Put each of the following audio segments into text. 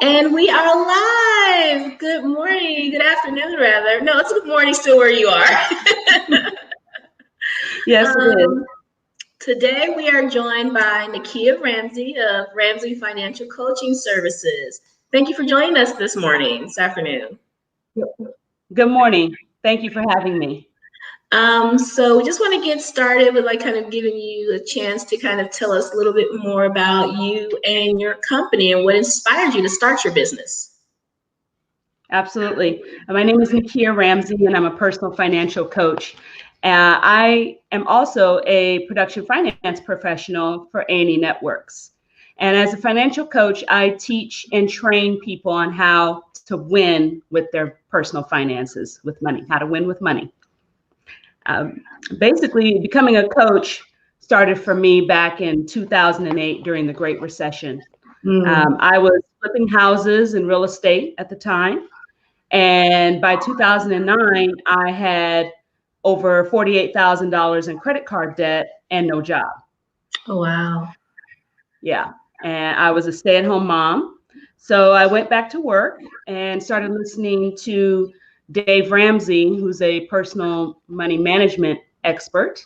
And we are live. Good morning, good afternoon, rather. No, it's good morning still where you are. Yes, it is. Today we are joined by Nakiya Ramsey of Ramsey Financial Coaching Services. Thank you for joining us this afternoon. Good morning. Thank you for having me. So we just want to get started with kind of giving you a chance to kind of tell us a little bit more about you and your company and what inspired you to start your business. Absolutely. My name is Nakiya Ramsey, and I'm a personal financial coach. I am also a production finance professional for A&E Networks. And as a financial coach, I teach and train people on how to win with their personal finances, with money, how to win with money. Basically, becoming a coach started for me back in 2008 during the Great Recession. I was flipping houses in real estate at the time. And by 2009, I had over $48,000 in credit card debt and no job. Oh, wow. Yeah. And I was a stay-at-home mom. So I went back to work and started listening to Dave Ramsey, who's a personal money management expert,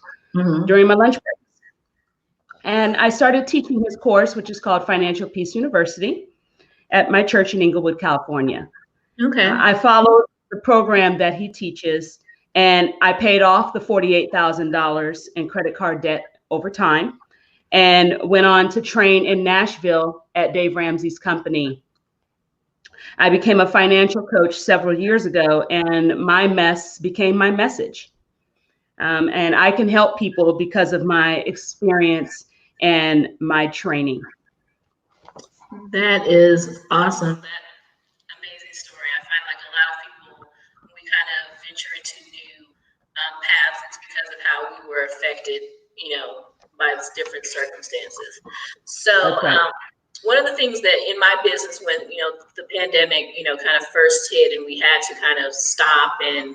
during my lunch breaks. And I started teaching his course, which is called Financial Peace University, at my church in Inglewood, California. Okay. I followed the program that he teaches, and I paid off the $48,000 in credit card debt over time and went on to train in Nashville at Dave Ramsey's company. I became a financial coach several years ago, and my mess became my message. And I can help people because of my experience and my training. That is awesome. That amazing story. I find like a lot of people, when we kind of venture into new paths, it's because of how we were affected, by different circumstances. So one of the things that in my business, when, the pandemic, kind of first hit and we had to kind of stop and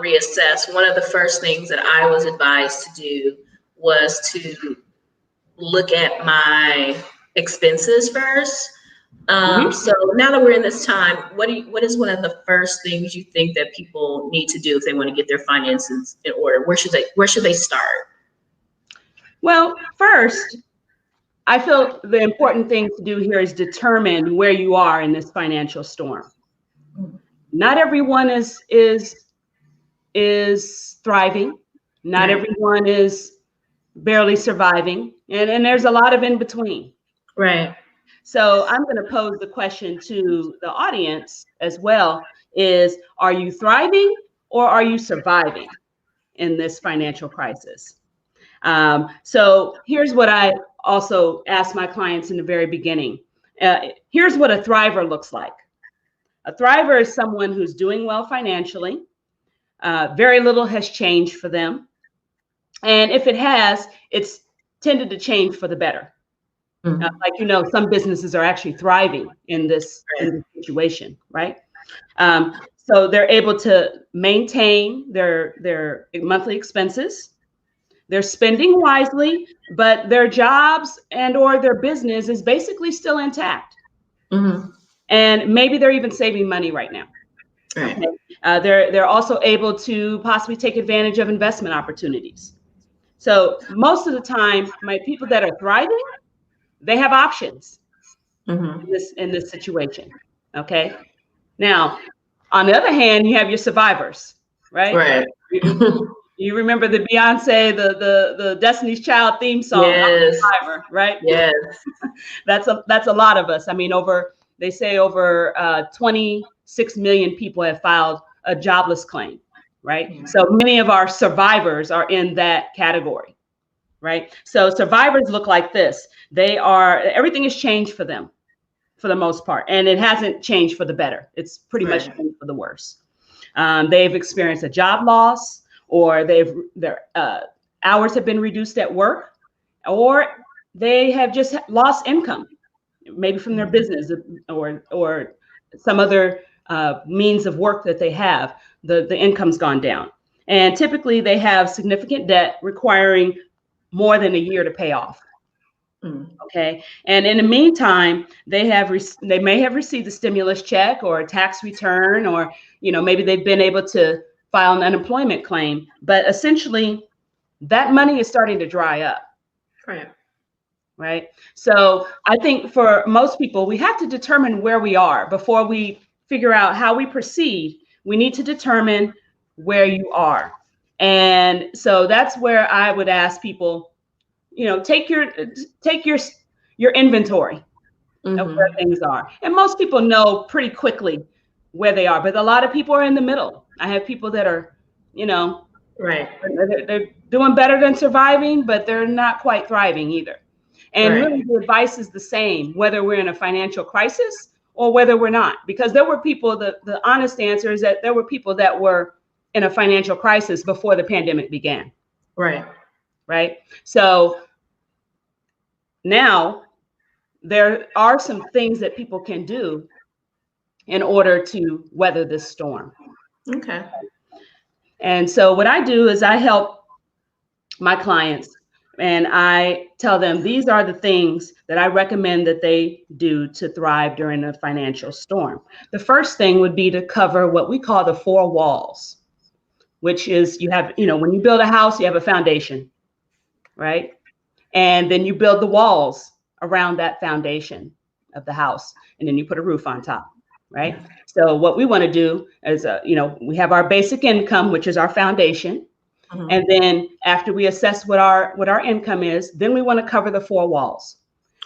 reassess, one of the first things that I was advised to do was to look at my expenses first. So now that we're in this time, what is one of the first things you think that people need to do if they want to get their finances in order? Where should they start? Well, first, I feel the important thing to do here is determine where you are in this financial storm. Not everyone is thriving. Not everyone is barely surviving, and there's a lot of in between. Right. So I'm going to pose the question to the audience as well: are you thriving or are you surviving in this financial crisis? So here's what I also ask my clients in the very beginning. Here's what a thriver looks like. A thriver is someone who's doing well financially. Very little has changed for them. And if it has, it's tended to change for the better. Some businesses are actually thriving in this situation, right? So they're able to maintain their monthly expenses. They're spending wisely, but their jobs and or their business is basically still intact. And maybe they're even saving money right now. Right. Okay. They're also able to possibly take advantage of investment opportunities. So most of the time, my people that are thriving, they have options in this situation. Okay. Now, on the other hand, you have your survivors, right? Right. You remember the Beyonce, the Destiny's Child theme song, yes. Survivor, right? Yes. That's a lot of us. I mean, over 26 million people have filed a jobless claim, right? So many of our survivors are in that category, right? So survivors look like this. Everything has changed for them for the most part, and it hasn't changed for the better. It's pretty much changed for the worse. They've experienced a job loss, or their hours have been reduced at work, or they have just lost income, maybe from their business or some other means of work that they have. The income's gone down, and typically they have significant debt requiring more than a year to pay off. Mm. Okay. And in the meantime, they may have received a stimulus check or a tax return, or, maybe they've been able to file an unemployment claim, but essentially that money is starting to dry up. Right. Right. So I think for most people, we have to determine where we are before we figure out how we proceed. We need to determine where you are. And so that's where I would ask people, take your inventory of where Mm-hmm. things are. And most people know pretty quickly where they are, but a lot of people are in the middle. I have people that are, Right. they're doing better than surviving, but they're not quite thriving either. And Right. really, the advice is the same, whether we're in a financial crisis or whether we're not. Because there were people, the honest answer is that there were people that were in a financial crisis before the pandemic began. Right. Right. So now there are some things that people can do in order to weather this storm. Okay. And so what I do is I help my clients and I tell them these are the things that I recommend that they do to thrive during a financial storm. The first thing would be to cover what we call the 4 walls, which is you have, when you build a house, you have a foundation, right? And then you build the walls around that foundation of the house, and then you put a roof on top, right? So what we want to do is, we have our basic income, which is our foundation. Mm-hmm. And then after we assess what our income is, then we want to cover the 4 walls.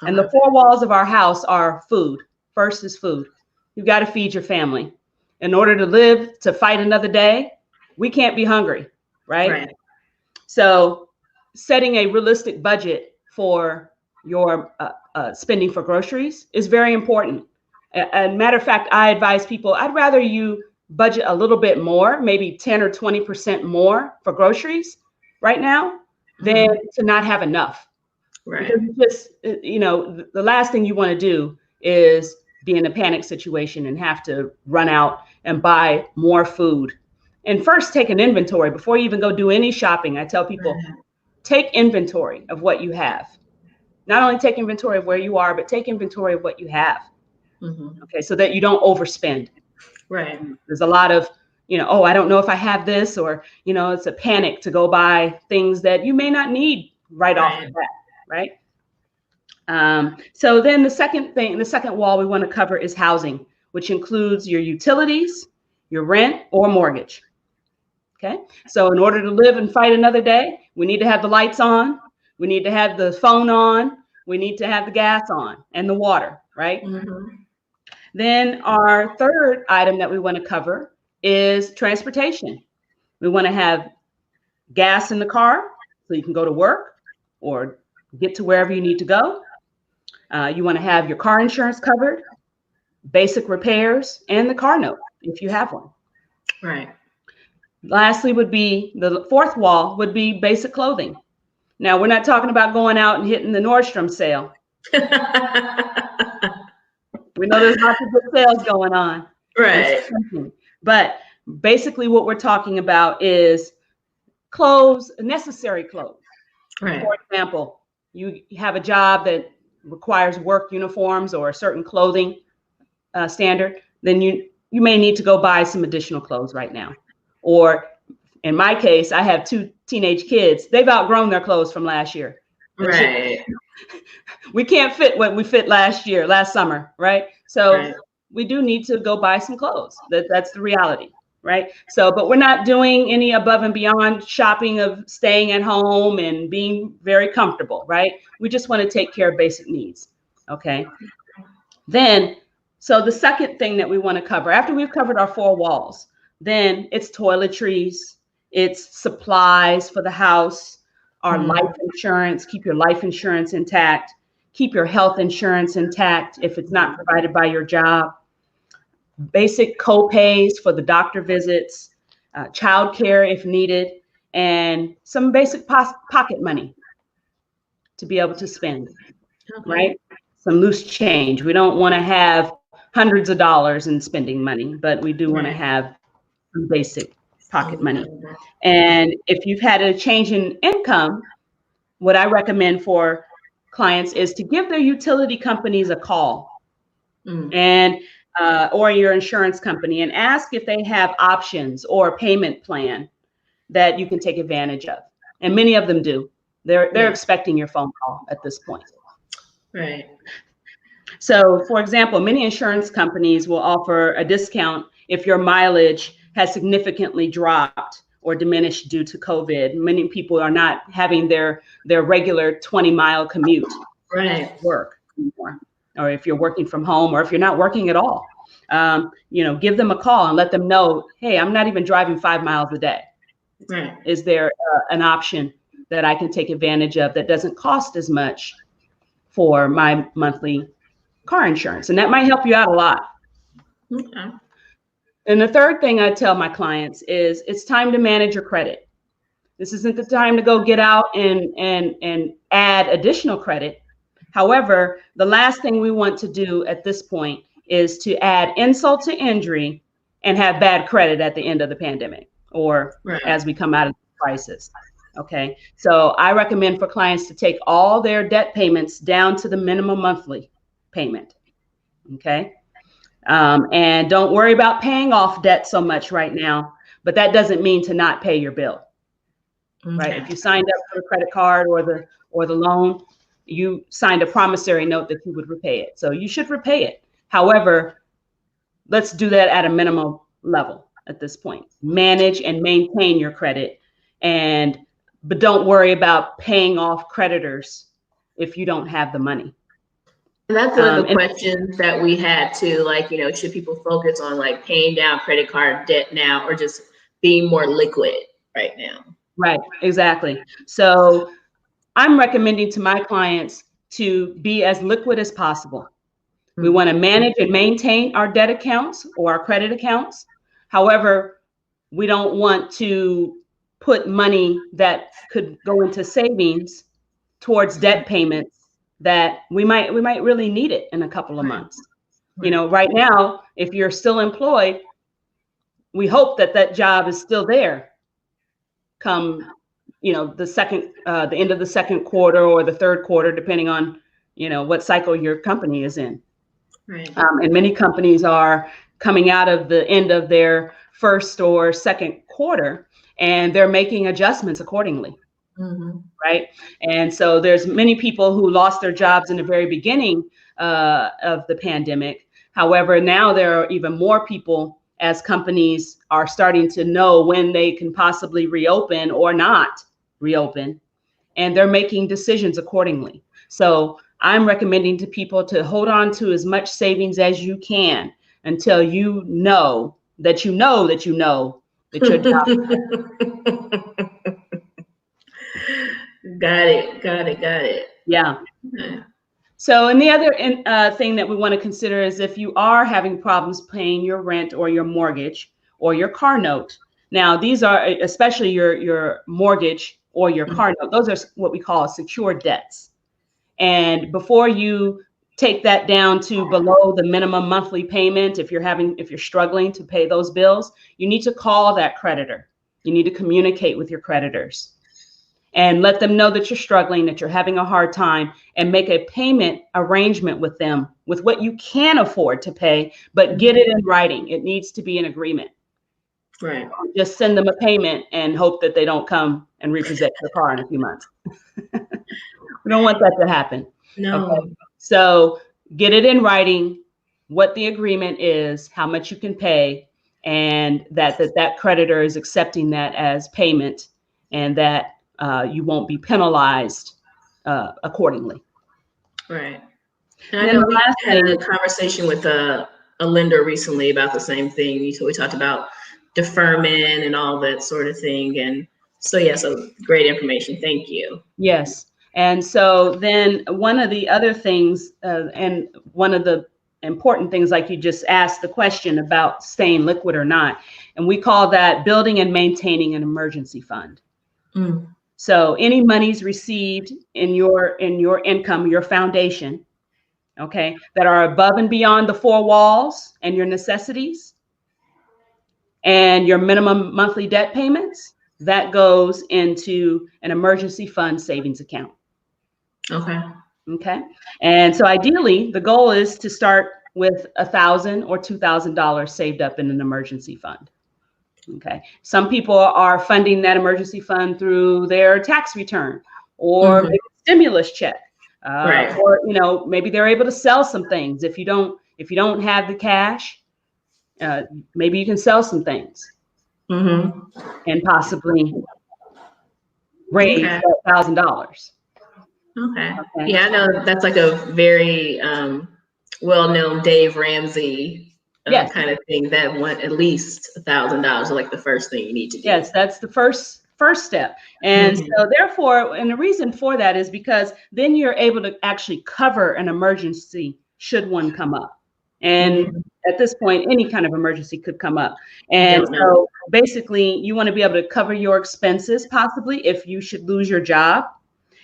Okay. And the 4 walls of our house are food. First is food. You've got to feed your family. In order to live, to fight another day, we can't be hungry, right? Right. So setting a realistic budget for your spending for groceries is very important. And matter of fact, I advise people, I'd rather you budget a little bit more, maybe 10 or 20% more for groceries right now than to not have enough. Right. Because you just, the last thing you want to do is be in a panic situation and have to run out and buy more food. And first take an inventory before you even go do any shopping. I tell people, take inventory of what you have. Not only take inventory of where you are, but take inventory of what you have. Mm-hmm. Okay, so that you don't overspend. Right. There's a lot of, oh, I don't know if I have this, or, it's a panic to go buy things that you may not need right off the bat, right? So then the second wall we want to cover is housing, which includes your utilities, your rent or mortgage. Okay, so in order to live and fight another day, we need to have the lights on, we need to have the phone on, we need to have the gas on and the water, right? Mm-hmm. Then our third item that we want to cover is transportation. We want to have gas in the car so you can go to work or get to wherever you need to go. You want to have your car insurance covered, basic repairs, and the car note if you have one. Right. Lastly would be the 4th wall would be basic clothing. Now, we're not talking about going out and hitting the Nordstrom sale. We know there's lots of good sales going on. Right. But basically what we're talking about is clothes, necessary clothes. Right. For example, you have a job that requires work uniforms or a certain clothing standard, then you may need to go buy some additional clothes right now. Or in my case, I have 2 teenage kids. They've outgrown their clothes from last year. Right. We can't fit what we fit last summer, right? So we do need to go buy some clothes. That's the reality, right? So, but we're not doing any above and beyond shopping of staying at home and being very comfortable, right? We just want to take care of basic needs, okay? Then, so the second thing that we want to cover, after we've covered our 4 walls, then it's toiletries, it's supplies for the house, our life insurance, keep your life insurance intact, keep your health insurance intact if it's not provided by your job, basic co-pays for the doctor visits, childcare if needed, and some basic pocket money to be able to spend, right? Some loose change. We don't want to have hundreds of dollars in spending money, but we do want to have some basic pocket money. And if you've had a change in income, what I recommend for clients is to give their utility companies a call Mm. and or your insurance company and ask if they have options or a payment plan that you can take advantage of. And many of them do. They're Yeah. expecting your phone call at this point. Right. So, for example, many insurance companies will offer a discount if your mileage has significantly dropped or diminished due to COVID. Many people are not having their regular 20-mile commute Right. to work anymore, or if you're working from home, or if you're not working at all. Give them a call and let them know, hey, I'm not even driving 5 miles a day. Right. Is there an option that I can take advantage of that doesn't cost as much for my monthly car insurance? And that might help you out a lot. Okay. And the third thing I tell my clients is it's time to manage your credit. This isn't the time to go get out and add additional credit. However, the last thing we want to do at this point is to add insult to injury and have bad credit at the end of the pandemic or as we come out of the crisis. Okay, so I recommend for clients to take all their debt payments down to the minimum monthly payment. Okay, and don't worry about paying off debt so much right now, but that doesn't mean to not pay your bill. Okay. Right? If you signed up for the credit card or the loan, you signed a promissory note that you would repay it. So you should repay it. However, let's do that at a minimum level at this point. Manage and maintain your credit, but don't worry about paying off creditors if you don't have the money. And that's one of the questions that we had too, like, should people focus on like paying down credit card debt now or just being more liquid right now? Right, exactly. So I'm recommending to my clients to be as liquid as possible. We want to manage and maintain our debt accounts or our credit accounts. However, we don't want to put money that could go into savings towards debt payments that we might really need it in a couple of months. Right now, if you're still employed, we hope that job is still there come the end of the second quarter or the third quarter, depending on what cycle your company is in. Right. And many companies are coming out of the end of their first or second quarter, and they're making adjustments accordingly. Mm-hmm. Right. And so there's many people who lost their jobs in the very beginning of the pandemic. However, now there are even more people as companies are starting to know when they can possibly reopen or not reopen, and they're making decisions accordingly. So I'm recommending to people to hold on to as much savings as you can until you know that your job. Got it. Yeah. So, and the other thing that we want to consider is if you are having problems paying your rent or your mortgage or your car note. Now, these are especially your mortgage or your car note. Those are what we call secured debts. And before you take that down to below the minimum monthly payment, if you're struggling to pay those bills, you need to call that creditor. You need to communicate with your creditors and let them know that you're struggling, that you're having a hard time, and make a payment arrangement with them with what you can afford to pay, but get it in writing. It needs to be an agreement. Right. Just send them a payment and hope that they don't come and repossess your car in a few months. We don't want that to happen. No. Okay? So get it in writing, what the agreement is, how much you can pay, and that creditor is accepting that as payment, and that you won't be penalized accordingly. Right. And I know we had a conversation with a lender recently about the same thing. So we talked about deferment and all that sort of thing. And so, yeah, so great information. Thank you. Yes. And so then one of the other things, and one of the important things, like you just asked the question about staying liquid or not, and we call that building and maintaining an emergency fund. So any monies received in your income, your foundation, okay, that are above and beyond the four walls and your necessities and your minimum monthly debt payments, that goes into an emergency fund savings account. Okay. Okay. And so ideally, the goal is to start with $1,000 or $2,000 saved up in an emergency fund. Okay. Some people are funding that emergency fund through their tax return or maybe a stimulus check. Right. Or, maybe they're able to sell some things. If you don't have the cash, maybe you can sell some things and possibly raise Okay. $1,000. Okay. Okay. Yeah, I know that's like a very well-known Dave Ramsey Yes. kind of thing that want at least $1,000 are like the first thing you need to do. Yes, that's the first step. And so therefore, and the reason for that is because then you're able to actually cover an emergency should one come up. And at this point, any kind of emergency could come up. And so basically, you want to be able to cover your expenses, possibly if you should lose your job.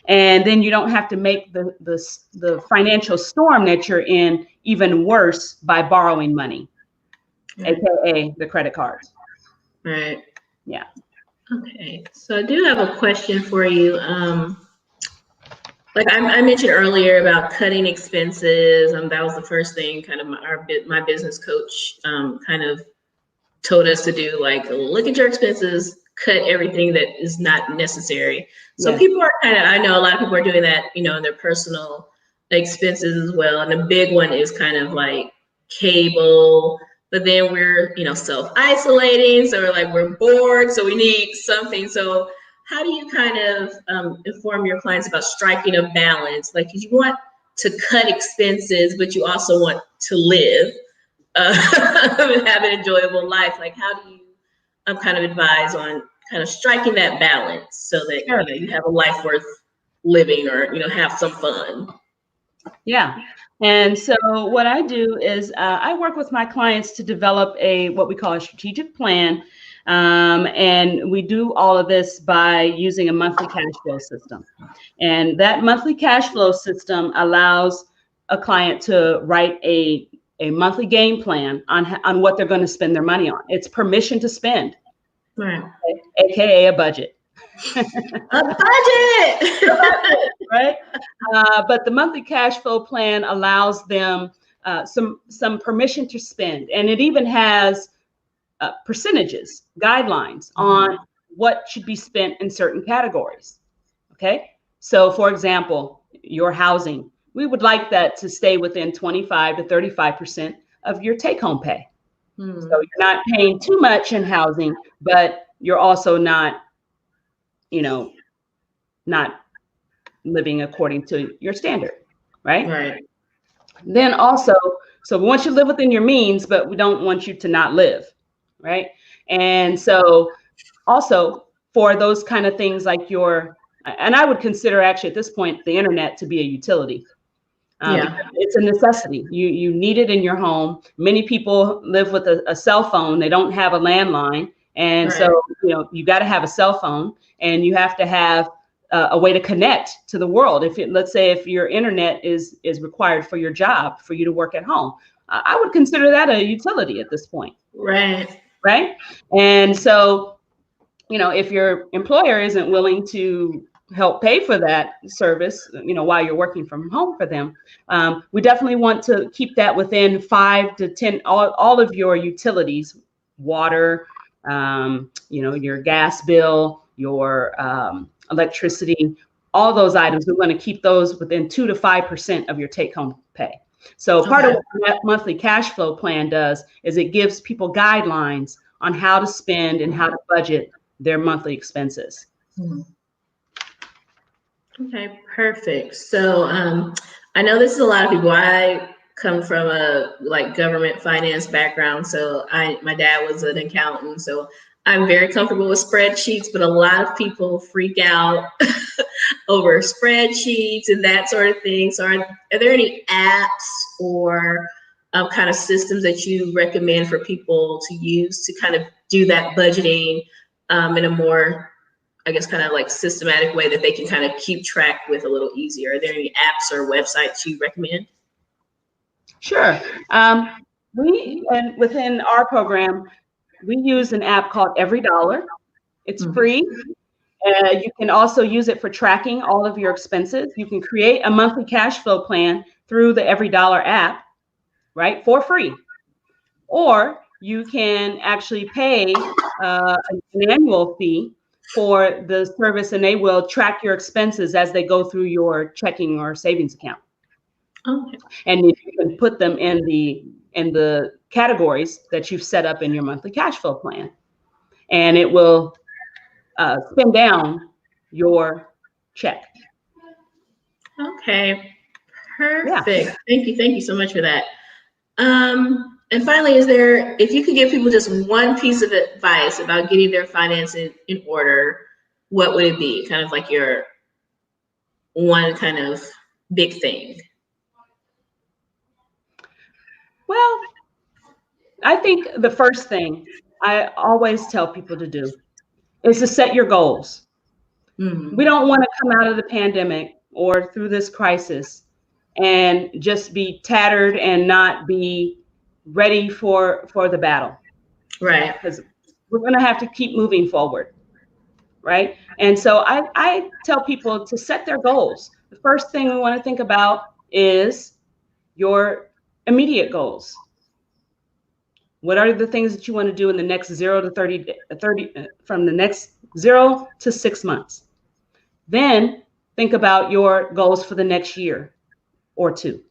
And then you don't have to make the financial storm that you're in even worse by borrowing money, aka the credit cards. Right. Yeah. Okay. So I do have a question for you. Like I mentioned earlier about cutting expenses. That was the first thing kind of my business coach kind of told us to do. Like, look at your expenses, cut everything that is not necessary. So people are I know a lot of people are doing that, in their personal expenses as well. And the big one is kind of like cable, but then we're, self-isolating. So we're bored. So we need something. So how do you kind of inform your clients about striking a balance? Like, you want to cut expenses, but you also want to live and have an enjoyable life. Like, how do you kind of advise on kind of striking that balance so that you have a life worth living, or have some fun? Yeah. And so what I do is I work with my clients to develop what we call a strategic plan. And we do all of this by using a monthly cash flow system. And that monthly cash flow system allows a client to write a monthly game plan on what they're going to spend their money on. It's permission to spend, right? AKA a budget. A budget, right? But the monthly cash flow plan allows them some permission to spend, and it even has percentages, guidelines on what should be spent in certain categories. Okay, so for example, your housing, we would like that to stay within 25 to 35% of your take-home pay. So you're not paying too much in housing, but you're also not, not living according to your standard, right? Right. Then also, so we want you to live within your means, but we don't want you to not live, right? And so also for those kind of things like and I would consider actually at this point the internet to be a utility. It's a necessity. You need it in your home. Many people live with a cell phone. They don't have a landline. And so, you got to have a cell phone, and you have to have a way to connect to the world. Let's say if your internet is required for your job, for you to work at home, I would consider that a utility at this point. Right. Right. And so, if your employer isn't willing to help pay for that service, while you're working from home for them, we definitely want to keep that within 5 to 10, all of your utilities, water, your gas bill, your electricity, all those items. We want to keep those within 2 to 5% of your take-home pay. So part of what that monthly cash flow plan does is it gives people guidelines on how to spend and how to budget their monthly expenses. Okay, perfect. So I know this is a lot of people. I come from a government finance background. So my dad was an accountant. So I'm very comfortable with spreadsheets, but a lot of people freak out over spreadsheets and that sort of thing. So are there any apps or kind of systems that you recommend for people to use to kind of do that budgeting in a more, I guess, kind of like systematic way that they can kind of keep track with a little easier? Are there any apps or websites you recommend? Sure. And within our program, we use an app called Every Dollar. It's free. You can also use it for tracking all of your expenses. You can create a monthly cash flow plan through the Every Dollar app, right, for free. Or you can actually pay an annual fee for the service, and they will track your expenses as they go through your checking or savings account. Okay. And you can put them in the categories that you've set up in your monthly cash flow plan, and it will spin down your check. Okay. Yeah. Perfect. Thank you so much for that. And finally, if you could give people just one piece of advice about getting their finances in order, what would it be? Kind of like your one kind of big thing. Well, I think the first thing I always tell people to do is to set your goals. Mm-hmm. We don't want to come out of the pandemic or through this crisis and just be tattered and not be ready for the battle. Right. Because we're going to have to keep moving forward. Right. And so I tell people to set their goals. The first thing we want to think about is your immediate goals. What are the things that you want to do in the next 0 to 30, from the next 0 to 6 months? Then think about your goals for the next year or two.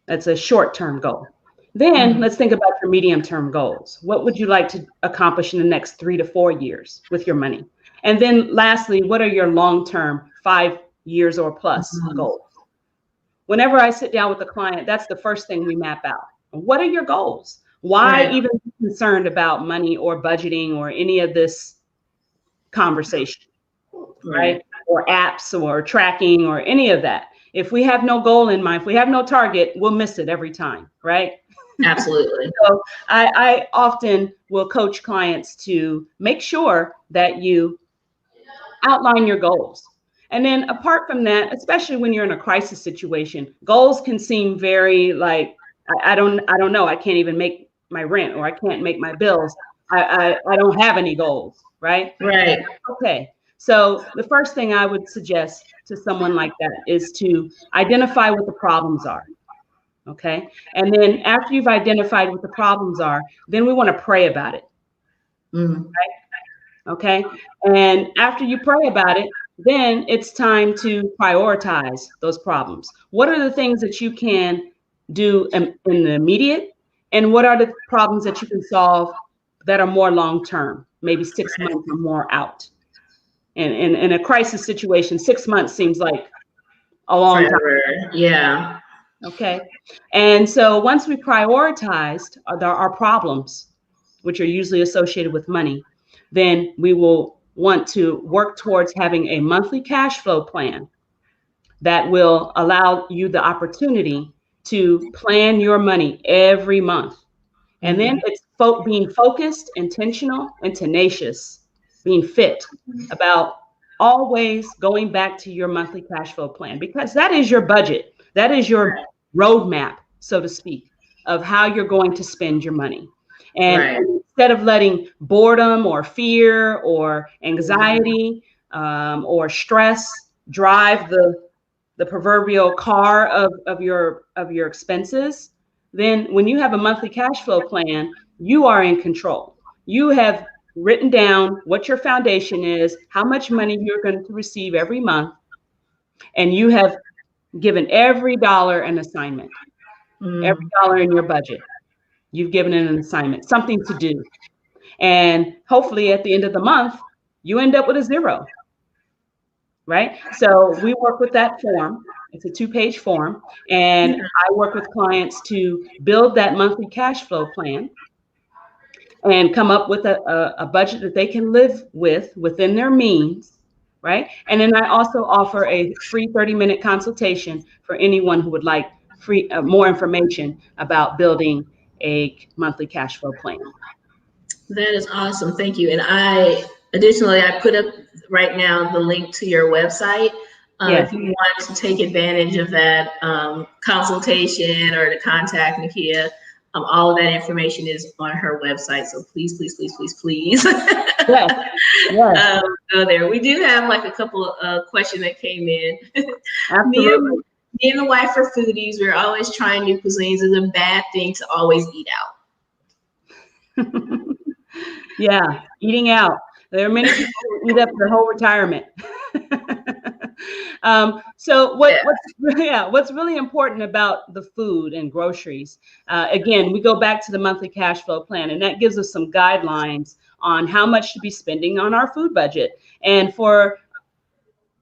That's a short-term goal. Then let's think about your medium-term goals. What would you like to accomplish in the next 3 to 4 years with your money? And then lastly, what are your long-term 5 years or plus goals? Whenever I sit down with a client, that's the first thing we map out. What are your goals? Why even be concerned about money or budgeting or any of this conversation, right? Or apps or tracking or any of that. If we have no goal in mind, if we have no target, we'll miss it every time, right? Absolutely. So I often will coach clients to make sure that you outline your goals. And then apart from that, especially when you're in a crisis situation, goals can seem very like, I don't know, I can't even make my rent, or I can't make my bills. I don't have any goals, right? Right. Okay. So the first thing I would suggest to someone like that is to identify what the problems are. Okay. And then after you've identified what the problems are, then we want to pray about it. Mm-hmm. Right? Okay. And after you pray about it, then it's time to prioritize those problems. What are the things that you can do in the immediate? And what are the problems that you can solve that are more long-term, maybe 6 months or more out? And in a crisis situation, 6 months seems like a long time. Yeah. Okay. And so once we prioritized our problems, which are usually associated with money, then we will want to work towards having a monthly cash flow plan that will allow you the opportunity to plan your money every month. And then it's being focused, intentional, and tenacious, being fit about always going back to your monthly cash flow plan, because that is your budget. That is your roadmap, so to speak, of how you're going to spend your money. And instead of letting boredom or fear or anxiety or stress drive the proverbial car of your expenses, then when you have a monthly cash flow plan, you are in control. You have written down what your foundation is, how much money you're going to receive every month, and you have given every dollar an assignment. Every dollar in your budget, you've given it an assignment, something to do. And hopefully at the end of the month, you end up with a zero, right? So we work with that form. It's a 2-page form. And I work with clients to build that monthly cash flow plan and come up with a budget that they can live with within their means, right? And then I also offer a free 30-minute consultation for anyone who would like more information about building a monthly cash flow plan. That is awesome. Thank you. And additionally, I put up right now the link to your website. If you want to take advantage of that consultation or to contact Nakiya, All of that information is on her website. So please, please, please, please, please Yes. Yes. go there. We do have like a couple of questions that came in. me, and, Absolutely. me and the wife are foodies. We're always trying new cuisines. It's a bad thing to always eat out. Yeah, eating out. There are many people who eat up their whole retirement. So what's really important about the food and groceries, again, we go back to the monthly cash flow plan, and that gives us some guidelines on how much to be spending on our food budget. And for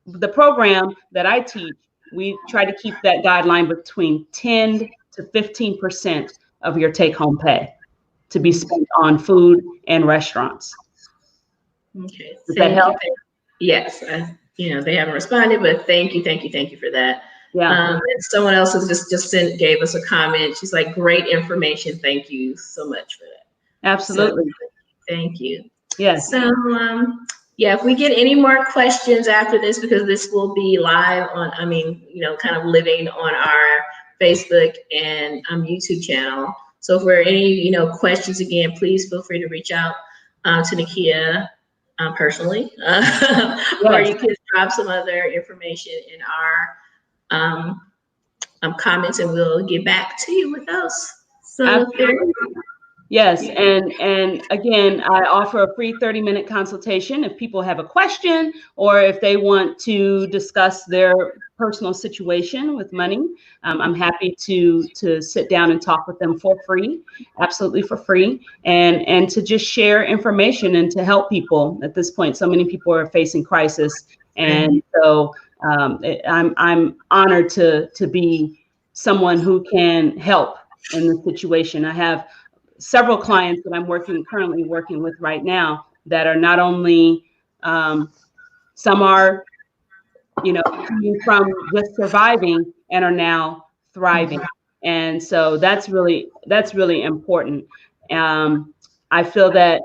the program that I teach, we try to keep that guideline between 10 to 15% of your take-home pay to be spent on food and restaurants. Okay, Does that help? Yes, they haven't responded, but thank you for that. Yeah. And someone else has just gave us a comment. She's like, great information. Thank you so much for that. Absolutely. So, thank you. Yes. So, if we get any more questions after this, because this will be live on, kind of living on our Facebook and YouTube channel. So if there are any, questions, again, please feel free to reach out to Nakiya personally, or you can drop some other information in our comments, and we'll get back to you with those. So yes, and again, I offer a free 30-minute consultation if people have a question or if they want to discuss their personal situation with money. I'm happy to sit down and talk with them for free, absolutely for free, and to just share information and to help people at this point. So many people are facing crisis, and so I'm honored to be someone who can help in this situation. I have several clients that I'm currently working with right now that are not only, some are, coming from just surviving and are now thriving. And so that's really important. I feel that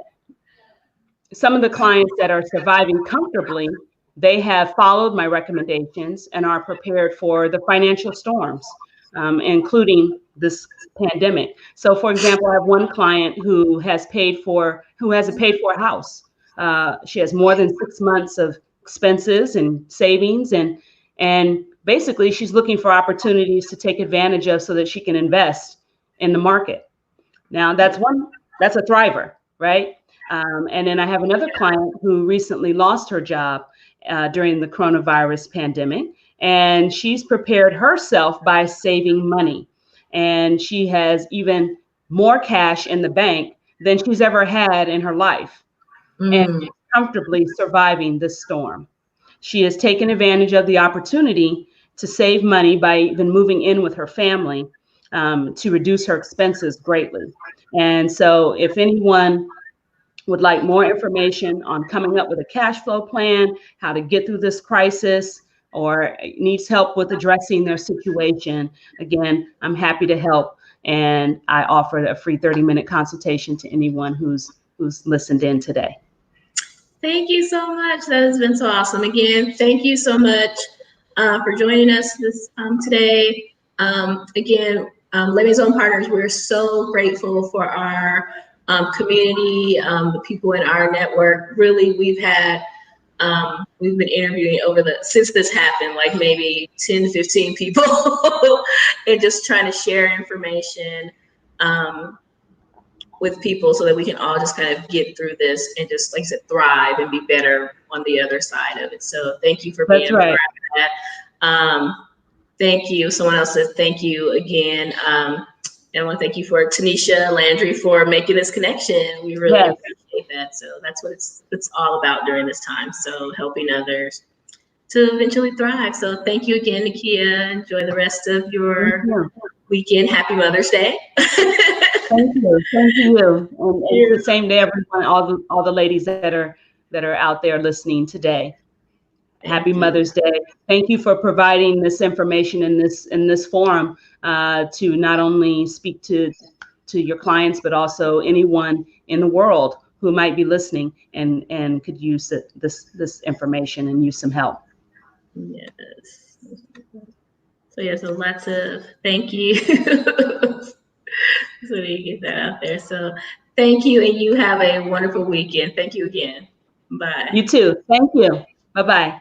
some of the clients that are surviving comfortably, they have followed my recommendations and are prepared for the financial storms, including this pandemic. So, for example, I have one client who has a paid for house. She has more than 6 months of expenses and savings, and basically she's looking for opportunities to take advantage of so that she can invest in the market. Now, that's a thriver, right? And then I have another client who recently lost her job during the coronavirus pandemic, and she's prepared herself by saving money. And she has even more cash in the bank than she's ever had in her life, and comfortably surviving this storm. She has taken advantage of the opportunity to save money by even moving in with her family to reduce her expenses greatly. And so if anyone would like more information on coming up with a cash flow plan, how to get through this crisis, or needs help with addressing their situation, again, I'm happy to help. And I offer a free 30-minute consultation to anyone who's listened in today. Thank you so much. That has been so awesome. Again, thank you so much for joining us today. Again, Maison Partners, we're so grateful for our community, the people in our network. Really, we've been interviewing since this happened, like maybe 10 to 15 people, and just trying to share information with people so that we can all just kind of get through this and just, like I said, thrive and be better on the other side of it. So thank you for being a part of that. Thank you. Someone else said thank you again. And I want to thank you for Tanisha Landry for making this connection. We really appreciate that. So that's what it's all about during this time. So helping others to eventually thrive. So thank you again, Nakiya. Enjoy the rest of your weekend. Happy Mother's Day. Thank you. And it's the same to everyone, all the ladies that are out there listening today. Happy Mother's Day. Thank you for providing this information in this forum to not only speak to your clients, but also anyone in the world who might be listening and could use this information and use some help. Yes. So lots of thank you. So you get that out there. So thank you, and you have a wonderful weekend. Thank you again. Bye. You too. Thank you. Bye-bye.